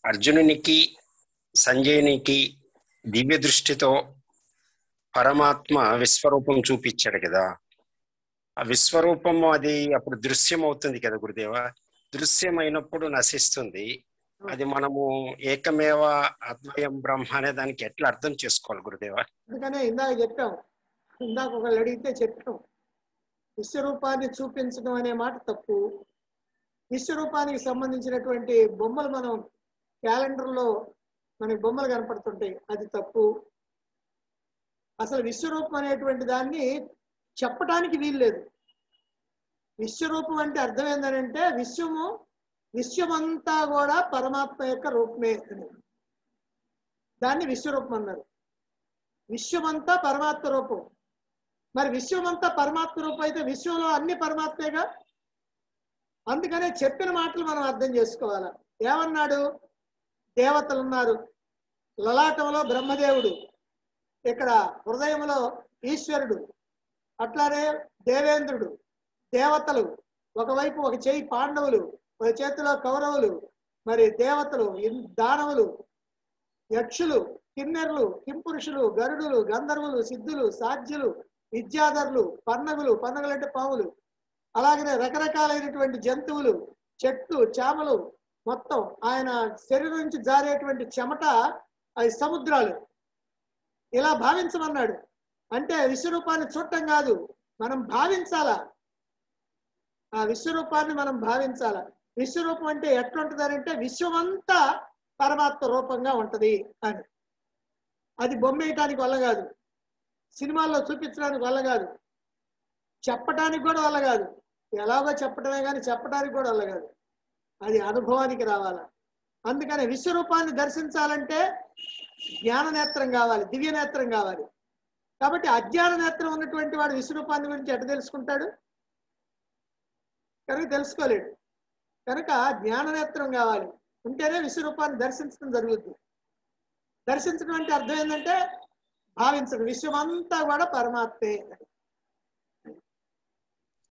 అర్జునునికి సంజయునికి దివ్య దృష్టితో పరమాత్మ విశ్వరూపం చూపించాడు కదా. ఆ విశ్వరూపము అది అప్పుడు దృశ్యం అవుతుంది కదా గురుదేవ. దృశ్యం అయినప్పుడు నశిస్తుంది. అది మనము ఏకమేవ అద్వయం బ్రహ్మ అనే దానికి ఎట్లా అర్థం చేసుకోవాలి గురుదేవ? అందుకనే ఇందాక చెప్పాం, ఇందాక ఒకళ్ళు అడిగితే చెప్పాం, విశ్వరూపాన్ని చూపించడం అనే మాట తప్పు. విశ్వరూపానికి సంబంధించినటువంటి బొమ్మలు మనం క్యాలెండర్లో మనకి బొమ్మలు కనపడుతుంటాయి, అది తప్పు. అసలు విశ్వరూపం అనేటువంటి దాన్ని చెప్పటానికి వీల్లేదు. విశ్వరూపం అంటే అర్థం ఏంటంటే విశ్వమంతా కూడా పరమాత్మ యొక్క రూపమే అని, దాన్ని విశ్వరూపం అన్నారు. విశ్వమంతా పరమాత్మ రూపం. మరి విశ్వమంతా పరమాత్మ రూపం అయితే విశ్వంలో అన్ని పరమాత్మేగా. అందుకనే చెప్పిన మాటలు మనం అర్థం చేసుకోవాలి. ఏమన్నాడు? దేవతలు ఉన్నారు, లలాటంలో బ్రహ్మదేవుడు, ఇక్కడ హృదయంలో ఈశ్వరుడు, అట్లానే దేవేంద్రుడు, దేవతలు, ఒకవైపు ఒక చేయి పాండవులు, ఒక చేతిలో కౌరవులు, మరి దేవతలు, దానవులు, యక్షులు, కిన్నెర్లు, కింపురుషులు, గరుడులు, గంధర్వులు, సిద్ధులు, సాధ్యులు, విద్యాధరులు, పన్నగులు, పన్నగులు అంటే పాములు, అలాగనే రకరకాలైనటువంటి జంతువులు, చెట్లు, చామలు, మొత్తం ఆయన శరీరం నుంచి జారేటువంటి చెమట, అది సముద్రాలు, ఇలా భావించమన్నాడు. అంటే విశ్వరూపాన్ని చూడటం కాదు, మనం భావించాలా. ఆ విశ్వరూపాన్ని మనం భావించాలా. విశ్వరూపం అంటే ఎట్లుంటుంది అంటే విశ్వమంతా పరమాత్మ రూపంగా ఉంటది అని. అది బొమ్మ వేయటానికి వల్ల కాదు, సినిమాల్లో చూపించడానికి వల్ల కాదు, చెప్పటానికి కూడా వల్ల కాదు. ఎలాగో చెప్పటమే కానీ చెప్పడానికి కూడా వల్ల కాదు, అది అనుభవానికి రావాలా. అందుకని విశ్వరూపాన్ని దర్శించాలంటే జ్ఞాన నేత్రం కావాలి, దివ్య నేత్రం కావాలి. కాబట్టి అజ్ఞాన నేత్రం ఉన్నటువంటి వాడు విశ్వరూపాన్ని గురించి ఎట్లా తెలుసుకుంటాడు? కనుక తెలుసుకోలేడు. కనుక జ్ఞాన నేత్రం కావాలి, ఉంటేనే విశ్వరూపాన్ని దర్శించడం జరుగుతుంది. దర్శించడం అంటే అర్థం ఏంటంటే భావించడం, విశ్వమంతా కూడా పరమాత్మే.